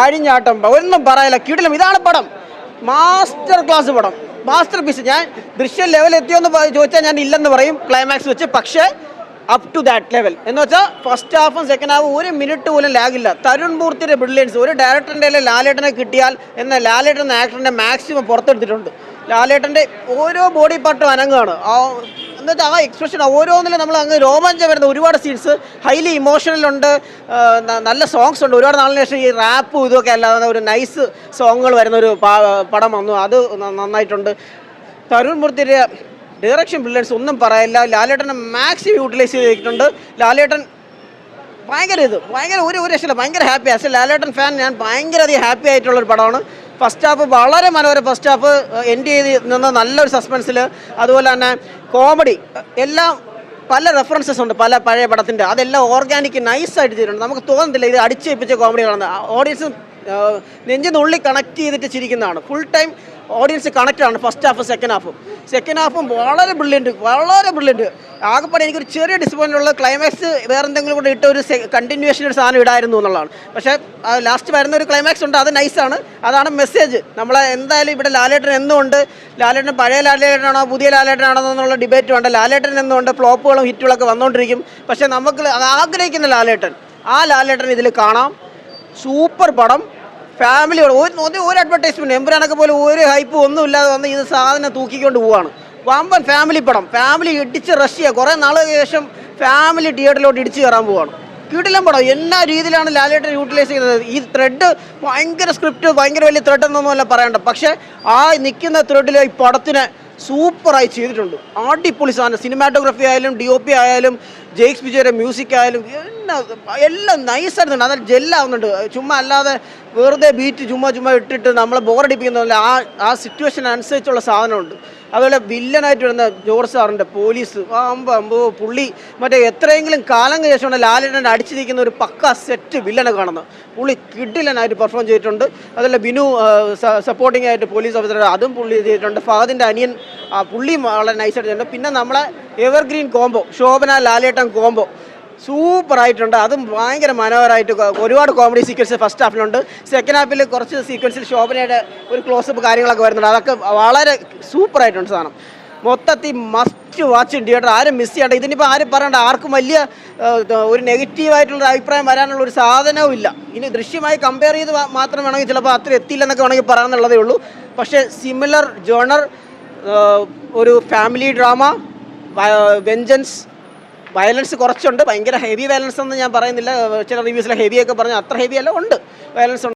അഴിഞ്ഞാട്ടം ഒന്നും പറയല, കിടിലം. ഇതാണ് പടം, മാസ്റ്റർ ക്ലാസ് പടം, മാസ്റ്റർ പീസ്. ഞാൻ ദൃശ്യം ലെവൽ എത്തിയോന്ന് ചോദിച്ചാൽ ഞാൻ ഇല്ലെന്ന് പറയും ക്ലൈമാക്സ് വെച്ച്. പക്ഷേ അപ് ടു ദാറ്റ് ലെവൽ എന്ന് വെച്ചാൽ ഫസ്റ്റ് ഹാഫും സെക്കൻഡ് ഹാഫും ഒരു മിനിറ്റ് പോലും ലാഗില്ല. തരുൺ മൂർത്തിയുടെ ബ്രില്യൻസ്, ഒരു ഡയറക്ടറിൻ്റെ ലാലേട്ടനെ കിട്ടിയാൽ എന്ന ലാലേട്ടൻ എന്ന ആക്ടറിൻ്റെ മാക്സിമം പുറത്തെടുത്തിട്ടുണ്ട്. ലാലേട്ടൻ്റെ ഓരോ ബോഡി പാർട്ടും അനങ്ങാണ്. എന്ന് വെച്ചാൽ ആ എക്സ്പ്രഷൻ ഓരോന്നിലും നമ്മൾ അങ്ങ് രോമാഞ്ചം വരുന്ന ഒരുപാട് സീൻസ്, ഹൈലി ഇമോഷണലുണ്ട്, നല്ല സോങ്സ് ഉണ്ട്. ഒരുപാട് നാളിന് ശേഷം ഈ റാപ്പും ഇതൊക്കെ അല്ലാതെ ഒരു നൈസ് സോങ്ങുകൾ വരുന്ന ഒരു പടം വന്നു, അത് നന്നായിട്ടുണ്ട്. തരുൺ മൂർത്തിയുടെ ഡയറക്ഷൻ ബ്രില്യൻസ് ഒന്നും പറയില്ല. ലാലേട്ടനെ മാക്സിമം യൂട്ടിലൈസ് ചെയ്തിട്ടുണ്ട്. ലാലേട്ടൻ ഭയങ്കര ഒരു രക്ഷയില്ല, ഭയങ്കര happy. As A Lalettan fan ഞാൻ ഭയങ്കര അധികം ഹാപ്പി ആയിട്ടുള്ളൊരു പടമാണ്. ഫസ്റ്റ് ഹാഫ് വളരെ മനോഹരം. ഫസ്റ്റ് ഹാഫ് എൻഡ് ചെയ്ത് നിന്ന് നല്ലൊരു സസ്പെൻസിൽ, അതുപോലെ തന്നെ കോമഡി എല്ലാം പല റെഫറൻസസ് ഉണ്ട് പല പഴയ പടത്തിൻ്റെ. അതെല്ലാം ഓർഗാനിക് നൈസായിട്ട് ചെയ്തിട്ടുണ്ട്. നമുക്ക് തോന്നുന്നില്ല ഇത് അടിച്ചേൽപ്പിച്ച കോമഡികളാണ്. ഓഡിയൻസ് നെഞ്ചിനുള്ളിൽ കണക്ട് ചെയ്തിട്ട് ചിരിക്കുന്നതാണ്. ഫുൾ ടൈം ഓഡിയൻസ് കണക്റ്റാണ് ഫസ്റ്റ് ഹാഫും സെക്കൻഡ് ഹാഫും വളരെ ബ്രില്യൻറ്റ്. ആകെപ്പാടെ എനിക്കൊരു ചെറിയ ഡിസപ്പോയിൻ്റ് ഉള്ള ക്ലൈമാക്സ് വേറെ എന്തെങ്കിലും കൂടെ ഇട്ട ഒരു കണ്ടിന്യൂവേഷൻ ഒരു സാധനം ഇടായിരുന്നു എന്നുള്ളതാണ്. പക്ഷേ ലാസ്റ്റ് വരുന്ന ഒരു ക്ലൈമാക്സ് ഉണ്ട്, അത് നൈസാണ്. അതാണ് മെസ്സേജ്. നമ്മളെ എന്തായാലും ഇവിടെ ലാലേട്ടൻ എന്നുകൊണ്ട്, ലാലേട്ടൻ പഴയ ലാലേട്ടനാണോ പുതിയ ലാലേട്ടനാണോ എന്നുള്ള ഡിബേറ്റ് വേണ്ട. ലാലേട്ടൻ എന്നുകൊണ്ട് ഫ്ലോപ്പുകളും ഹിറ്റുകളൊക്കെ വന്നുകൊണ്ടിരിക്കും. പക്ഷേ നമുക്ക് ആഗ്രഹിക്കുന്ന ലാലേട്ടൻ, ആ ലാലേട്ടൻ ഇതിൽ കാണാം. സൂപ്പർ പടം. ഫാമിലിയോട് ഒരു അഡ്വർടൈസ്മെൻറ്റ് എമ്പുരാനൊക്കെ പോലെ ഒരു ഹൈപ്പ് ഒന്നും ഇല്ലാതെ വന്ന് ഇത് സാധനം തൂക്കിക്കൊണ്ട് പോവാണ്. വമ്പൻ ഫാമിലി പടം. ഫാമിലി ഇടിച്ച് റഷ് ചെയ്യുക. കുറേ നാളുകൾക്ക് ശേഷം ഫാമിലി തിയേറ്ററിലോട്ട് ഇടിച്ച് കയറാൻ പോവാണ്. കിടിലം പടം. എന്നാ രീതിയിലാണ് ലാലേട്ടൻ യൂട്ടിലൈസ് ചെയ്യുന്നത്. ഈ ത്രെഡ് ഭയങ്കര സ്ക്രിപ്റ്റ്, ഭയങ്കര വലിയ ത്രെഡ് എന്നൊന്നുമല്ല പറയണ്ട. പക്ഷേ ആ നിൽക്കുന്ന ത്രെഡിൽ ഈ പടത്തിനെ സൂപ്പറായി ചെയ്തിട്ടുണ്ട്. അടിപൊളി സാധനം. സിനിമാറ്റോഗ്രഫി ആയാലും DOP ആയാലും ജെയ്ക്സ് വിജയുടെ മ്യൂസിക് ആയാലും എല്ലാം നൈസായിട്ടുണ്ട്. അതിൽ ജെല്ലാവുന്നുണ്ട്. ചുമ്മാ അല്ലാതെ വെറുതെ ബീറ്റ് ചുമ്മാ ഇട്ടിട്ട് നമ്മളെ ബോറടിപ്പിക്കുന്നില്ല. ആ സിറ്റുവേഷൻ അനുസരിച്ചുള്ള സാധനമുണ്ട്. അതുപോലെ വില്ലനായിട്ട് വരുന്ന ജോർജ് സാറിൻ്റെ പോലീസ് പുള്ളി മറ്റേ എത്രയെങ്കിലും കാലങ്ങൾക്ക് ശേഷമാണ് ലാലേട്ടനെ അടിച്ചു നിൽക്കുന്ന ഒരു പക്ക സെറ്റ് വില്ലനെ കാണുന്നത്. പുള്ളി കിഡിലനായിട്ട് പെർഫോം ചെയ്തിട്ടുണ്ട്. അതുപോലെ ബിനു സപ്പോർട്ടിംഗ് ആയിട്ട് പോലീസ് ഓഫീസർ, അതും പുള്ളി ചെയ്തിട്ടുണ്ട്. ഫഹദിൻ്റെ അനിയൻ പുള്ളി വളരെ നൈസായിട്ട് ചെയ്തിട്ടുണ്ട്. പിന്നെ നമ്മളെ എവർഗ്രീൻ കോംബോ, ശോഭന ലാലേട്ടൻ കോംബോ സൂപ്പറായിട്ടുണ്ട്. അതും ഭയങ്കര മനോഹരമായിട്ട് ഒരുപാട് കോമഡി സീക്വൻസ് ഫസ്റ്റ് ഹാഫിലുണ്ട്. സെക്കൻഡ് ഹാഫിൽ കുറച്ച് സീക്വൻസിൽ ശോഭനയുടെ ഒരു ക്ലോസപ്പ് കാര്യങ്ങളൊക്കെ വരുന്നുണ്ട്. അതൊക്കെ വളരെ സൂപ്പറായിട്ടുണ്ട് സാധനം. മൊത്തത്തിൽ മസ്റ്റ് വാച്ച് തിയേറ്റർ. ആരും മിസ് ചെയ്യേണ്ട. ഇതിനിപ്പോൾ ആരും പറയണ്ട, ആർക്കും വലിയ ഒരു നെഗറ്റീവായിട്ടുള്ള അഭിപ്രായം വരാനുള്ള ഒരു സാധനവും ഇല്ല. ഇനി ദൃശ്യമായി കമ്പയർ ചെയ്ത് മാത്രം വേണമെങ്കിൽ ചിലപ്പോൾ അത്ര എത്തിയില്ലെന്നൊക്കെ വേണമെങ്കിൽ പറയാമെന്നുള്ളതേ ഉള്ളൂ. പക്ഷേ സിമിലർ ജോണർ, ഒരു ഫാമിലി ഡ്രാമ, വെഞ്ചൻസ്, വയലൻസ് കുറച്ചുണ്ട്. ഭയങ്കര ഹെവി വയലൻസ് ഒന്നും ഞാൻ പറയുന്നില്ല. ചില റിവ്യൂസിലെ ഹെവിയൊക്കെ പറഞ്ഞാൽ അത്ര ഹെവി അല്ല, ഉണ്ട് വയലൻസ് ഉണ്ട്.